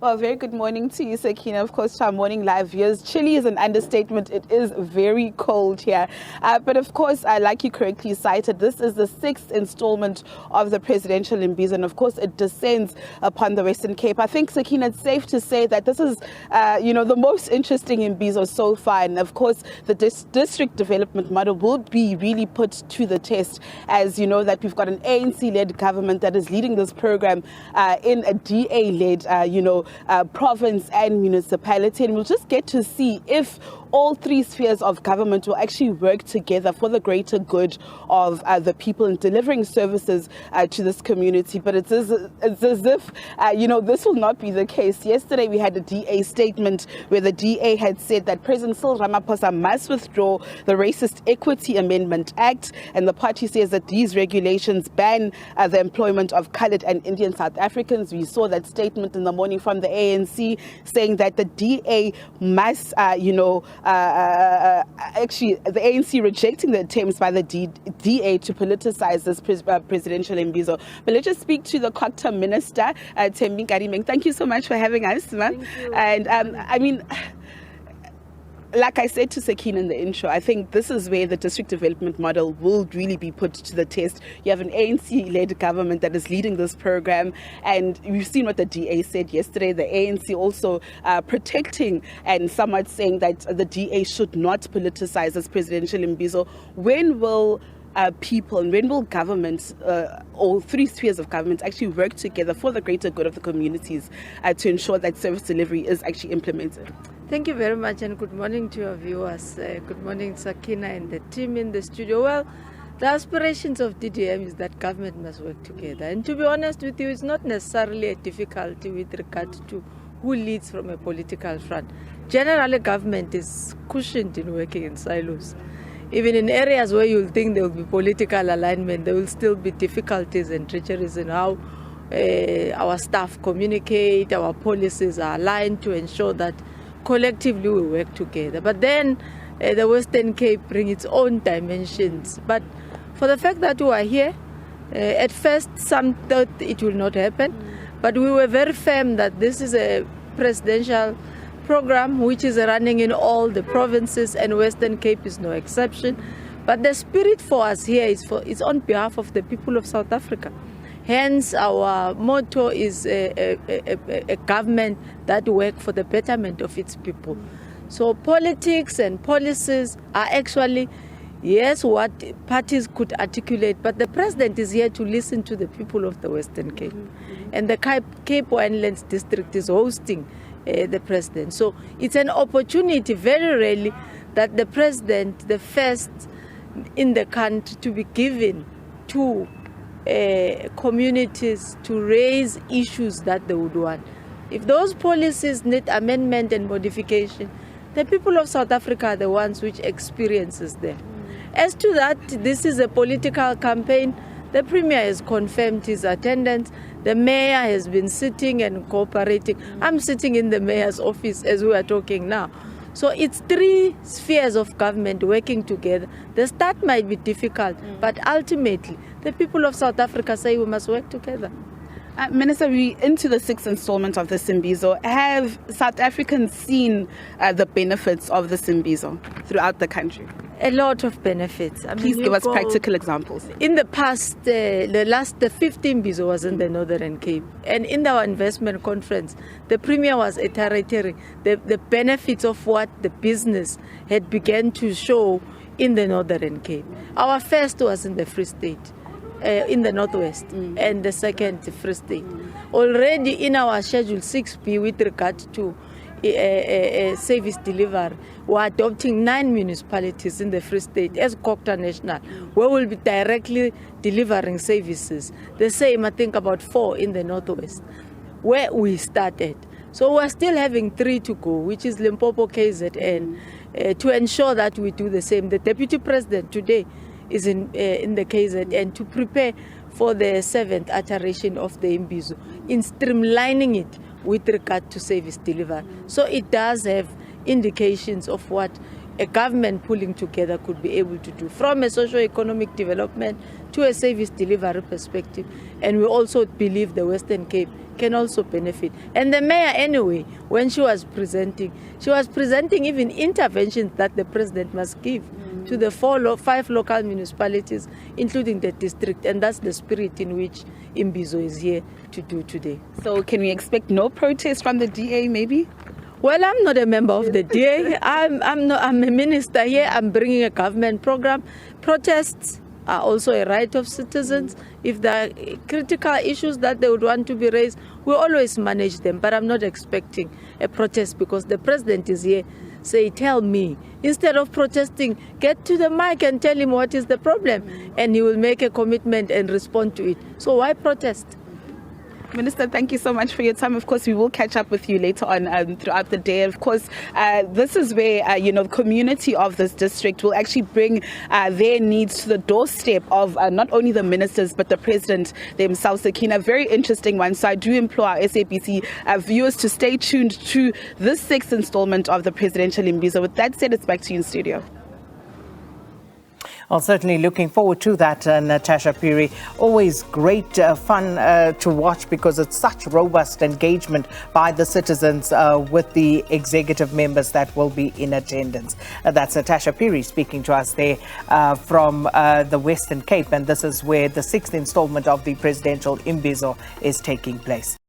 Well, very good morning to you, Sakina. Of course, to our morning live viewers. Chilly is an understatement. It is very cold here. But of course, like you correctly cited, this is the 6th installment of the Presidential Imbizo. And of course, it descends upon the Western Cape. I think, Sakina, it's safe to say that this is, the most interesting Imbizo so far. And of course, the district development model will be really put to the test, as you know that we've got an ANC-led government that is leading this program in a DA-led, province and municipality, and we'll just get to see if all three spheres of government will actually work together for the greater good of the people in delivering services to this community. But it's as if, this will not be the case. Yesterday, we had a DA statement where the DA had said that President Cyril Ramaphosa must withdraw the Racist Equity Amendment Act, and the party says that these regulations ban the employment of coloured and Indian South Africans. We saw that statement in the morning from the ANC saying that the DA must, actually, the ANC rejecting the attempts by the DA to politicize this presidential Imbizo. But let's just speak to the Cocta Minister, Thembi Nkadimeng. Thank you so much for having us, Ma. And like I said to Sakina in the intro, I think this is where the district development model will really be put to the test. You have an ANC-led government that is leading this program, and we've seen what the DA said yesterday. The ANC also protecting and somewhat saying that the DA should not politicize this presidential Imbizo. When will people and when will governments, all three spheres of government, actually work together for the greater good of the communities to ensure that service delivery is actually implemented? Thank you very much, and good morning to your viewers. Good morning, Sakina and the team in the studio. Well, the aspirations of DDM is that government must work together. And to be honest with you, it's not necessarily a difficulty with regard to who leads from a political front. Generally, government is cushioned in working in silos. Even in areas where you'll think there will be political alignment, there will still be difficulties and treacheries in how our staff communicate, our policies are aligned to ensure that collectively we work together. But then the Western Cape brings its own dimensions. But for the fact that we are here, at first some thought it will not happen, but we were very firm that this is a presidential program which is running in all the provinces, and Western Cape is no exception. But the spirit for us here is on behalf of the people of South Africa. Hence, our motto is a government that works for the betterment of its people. So politics and policies are actually, yes, what parties could articulate, but the president is here to listen to the people of the Western Cape. And the Cape Winelands district is hosting the president. So it's an opportunity, very rarely, that the president, the first in the country to be given to communities to raise issues that they would want. If those policies need amendment and modification, the people of South Africa are the ones which experiences them. As to that, this is a political campaign. The Premier has confirmed his attendance. The Mayor has been sitting and cooperating. I'm sitting in the Mayor's office as we are talking now. So it's three spheres of government working together. The start might be difficult, but ultimately, the people of South Africa say we must work together. Minister, we into the 6th installment of the Imbizo. Have South Africans seen the benefits of the Imbizo throughout the country? A lot of benefits. Please give us practical examples. In the past, the 5th Imbizo was in the Northern Cape. And in our investment conference, the Premier was iterating the benefits of what the business had begun to show in the Northern Cape. Our first was in the Free State, in the Northwest, and the second, the Free State. Already in our Schedule 6B with regard to service delivery, we're adopting 9 municipalities in the Free State as Cocta National, where we'll be directly delivering services. The same, I think, about 4 in the Northwest, where we started. So we're still having 3 to go, which is Limpopo, KZN, to ensure that we do the same. The Deputy President today is in the KZN to prepare for the 7th iteration of the Imbizo, in streamlining it with regard to service delivery. So it does have indications of what a government pulling together could be able to do, from a socio-economic development to a service delivery perspective. And we also believe the Western Cape can also benefit. And the mayor, anyway, when she was presenting even interventions that the president must give to the 5 local municipalities, including the district. And that's the spirit in which Imbizo is here to do today. So can we expect no protest from the DA, maybe? Well, I'm not a member of the DA. I'm a minister here. I'm bringing a government program. Protests are also a right of citizens. If there are critical issues that they would want to be raised, we always manage them. But I'm not expecting a protest because the president is here. Say, tell me. Instead of protesting, get to the mic and tell him what is the problem. And he will make a commitment and respond to it. So why protest? Minister, thank you so much for your time. Of course, we will catch up with you later on throughout the day. Of course, this is where, the community of this district will actually bring their needs to the doorstep of not only the ministers, but the president themselves. Sakina, very interesting one. So I do implore our SABC viewers to stay tuned to this 6th installment of the Presidential Imbizo. With that said, it's back to you in studio. Well, certainly looking forward to that, Natasha Piri. Always great fun to watch because it's such robust engagement by the citizens with the executive members that will be in attendance. That's Natasha Piri speaking to us there from the Western Cape, and this is where the 6th installment of the Presidential Imbizo is taking place.